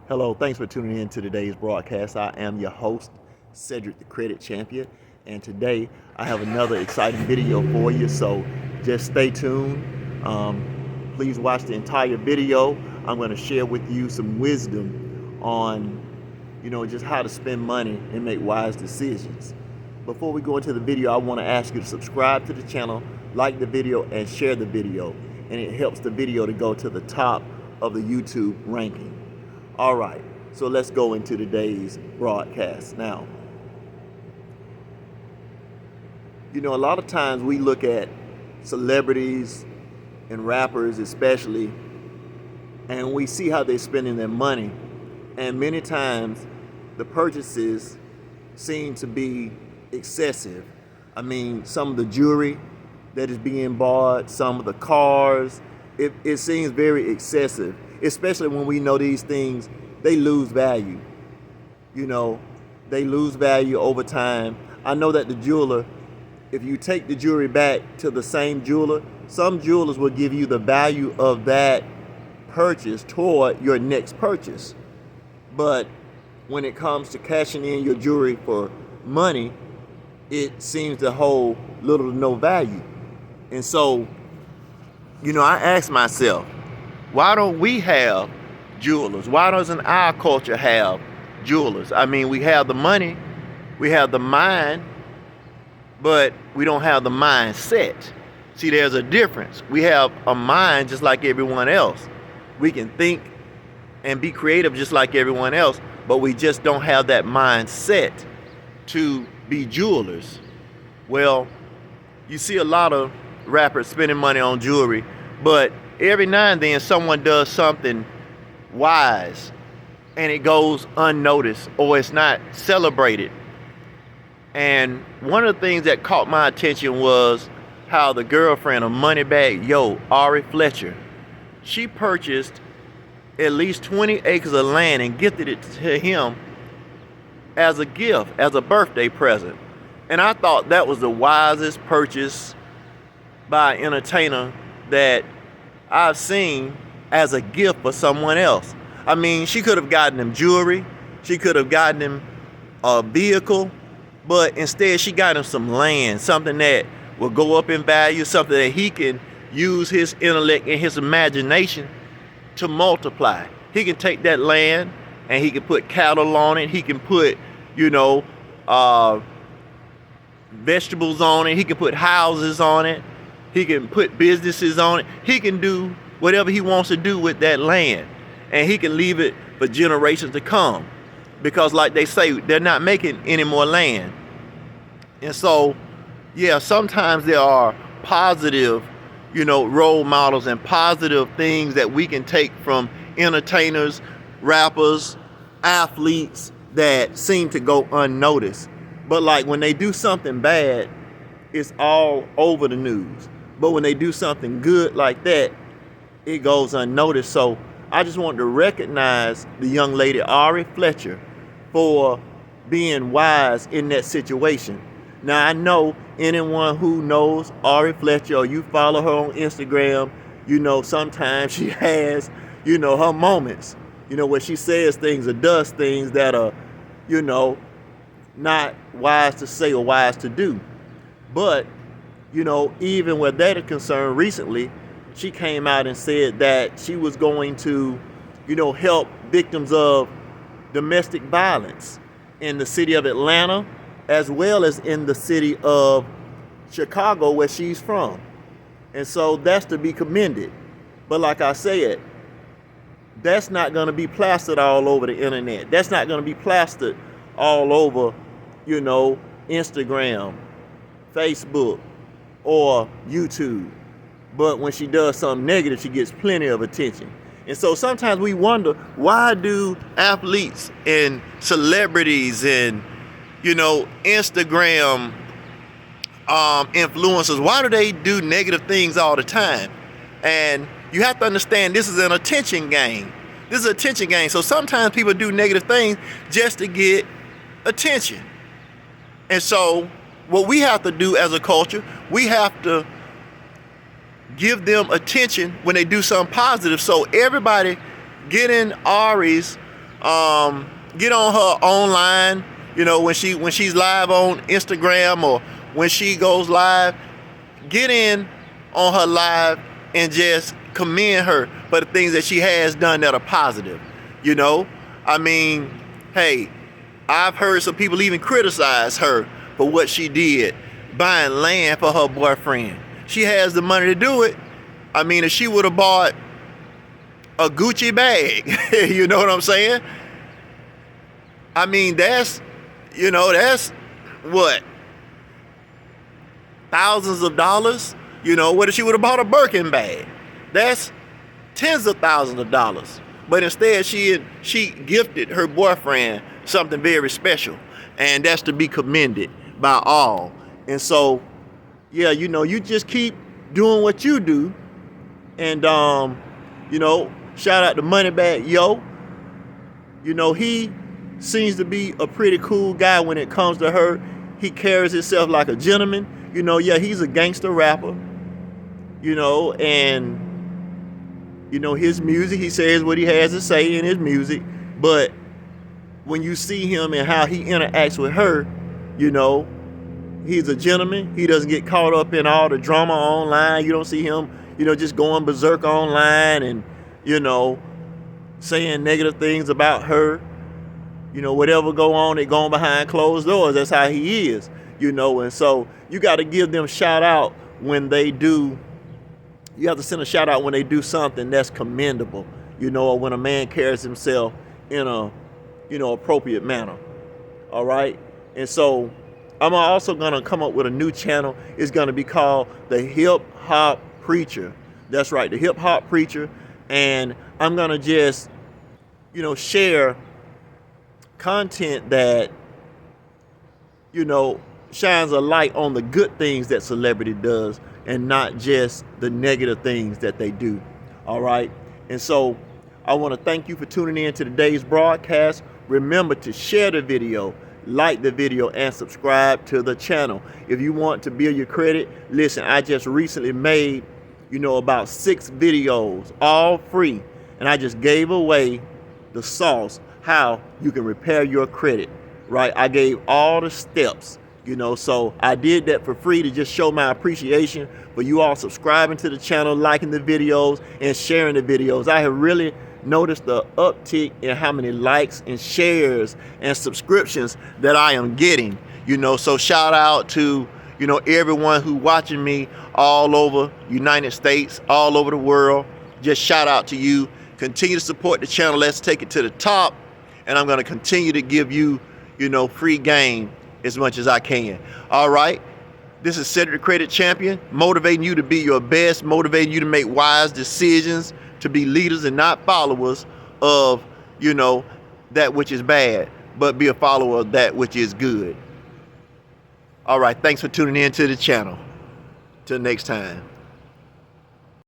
Hello, thanks for tuning in to today's broadcast. I am your host, Cedric the Credit Champion, and today I have another exciting video for you, so just stay tuned. Please watch the entire video. I'm going to share with you some wisdom on, just how to spend money and make wise decisions. Before we go into the video, I want to ask you to subscribe to the channel, like the video, and share the video, and it helps the video to go to the top of the YouTube ranking. All right, so let's go into today's broadcast. Now, a lot of times we look at celebrities and rappers especially, and we see how they're spending their money. And many times the purchases seem to be excessive. I mean, some of the jewelry that is being bought, some of the cars, it seems very excessive. Especially when we know these things, they lose value. They lose value over time. I know that the jeweler, if you take the jewelry back to the same jeweler, some jewelers will give you the value of that purchase toward your next purchase. But when it comes to cashing in your jewelry for money, it seems to hold little to no value. And so, I ask myself, why don't we have jewelers? Why doesn't our culture have jewelers? I mean, we have the money, we have the mind, but we don't have the mindset. See, there's a difference. We have a mind just like everyone else. We can think and be creative just like everyone else, but we just don't have that mindset to be jewelers. Well, you see a lot of rappers spending money on jewelry, but every now and then someone does something wise and it goes unnoticed or it's not celebrated. And one of the things that caught my attention was how the girlfriend of MoneyyBag, Ari Fletcher, she purchased at least 20 acres of land and gifted it to him as a gift, as a birthday present. And I thought that was the wisest purchase by an entertainer that I've seen as a gift for someone else. I mean, she could have gotten him jewelry, she could have gotten him a vehicle, but instead she got him some land, something that will go up in value, something that he can use his intellect and his imagination to multiply. He can take that land and he can put cattle on it, he can put, vegetables on it, he can put houses on it, he can put businesses on it, he can do whatever he wants to do with that land, and he can leave it for generations to come, because like they say, they're not making any more land. And so, sometimes there are positive, role models and positive things that we can take from entertainers, rappers, athletes that seem to go unnoticed. But like when they do something bad, it's all over the news. But when they do something good like that, it goes unnoticed. So I just want to recognize the young lady, Ari Fletcher, for being wise in that situation. Now, I know anyone who knows Ari Fletcher or you follow her on Instagram, sometimes she has, her moments, where she says things or does things that are, not wise to say or wise to do. But, even where that is concerned, recently, she came out and said that she was going to, help victims of domestic violence in the city of Atlanta, as well as in the city of Chicago, where she's from. And so that's to be commended. But like I said, that's not going to be plastered all over the internet. That's not going to be plastered all over, Instagram, Facebook, or YouTube. But when she does something negative, she gets plenty of attention. And so sometimes we wonder, why do athletes and celebrities and, Instagram influencers, why do they do negative things all the time? And you have to understand, this is an attention game. This is an attention game. So sometimes people do negative things just to get attention. And so what we have to do as a culture, we have to give them attention when they do something positive. So everybody get in Ari's Get on her online, you know, when she's live on Instagram or when she goes live. Get in on her live and just commend her for the things that she has done that are positive. You know, I mean, hey, I've heard some people even criticize her for what she did, buying land for her boyfriend. She has the money to do it. I mean, if she would have bought a Gucci bag, you know what I'm saying? I mean, that's what? Thousands of dollars? You know, what if she would have bought a Birkin bag? That's tens of thousands of dollars. But instead, she gifted her boyfriend something very special. And that's to be commended by all. And so, yeah, you know, you just keep doing what you do. And, you know, shout out to MoneyyBag Yo. You know, he seems to be a pretty cool guy when it comes to her. He carries himself like a gentleman. You know, yeah, he's a gangster rapper. You know, and, you know, his music, he says what he has to say in his music. But when you see him and how he interacts with her, you know, he's a gentleman. He doesn't get caught up in all the drama online. You don't see him, you know, just going berserk online and, you know, saying negative things about her. You know, whatever go on, they going behind closed doors. That's how he is, you know. And so you got to give them shout out when they do. You have to send a shout out when they do something that's commendable, you know, or when a man carries himself in a, you know, appropriate manner. All right. And so I'm also going to come up with a new channel. It's going to be called the Hip Hop Preacher. That's right, the Hip Hop Preacher. And I'm going to just, you know, share content that, you know, shines a light on the good things that celebrity does and not just the negative things that they do. All right. And so I want to thank you for tuning in to today's broadcast. Remember to share the video, like the video, and subscribe to the channel. If you want to build your credit, listen, I just recently made, you know, about 6 videos, all free. And I just gave away the sauce, how you can repair your credit, right? I gave all the steps, you know, so I did that for free to just show my appreciation for you all subscribing to the channel, liking the videos, and sharing the videos. I have really noticed the uptick in how many likes and shares and subscriptions that I am getting, you know, so shout out to, you know, everyone who watching me all over United States, all over the world. Just shout out to you. Continue to support the channel. Let's take it to the top. And I'm going to continue to give you, you know, free game as much as I can. All right. This is Cedric the Credit Champion, motivating you to be your best, motivating you to make wise decisions, to be leaders and not followers of, you know, that which is bad, but be a follower of that which is good. All right. Thanks for tuning in to the channel. Till next time.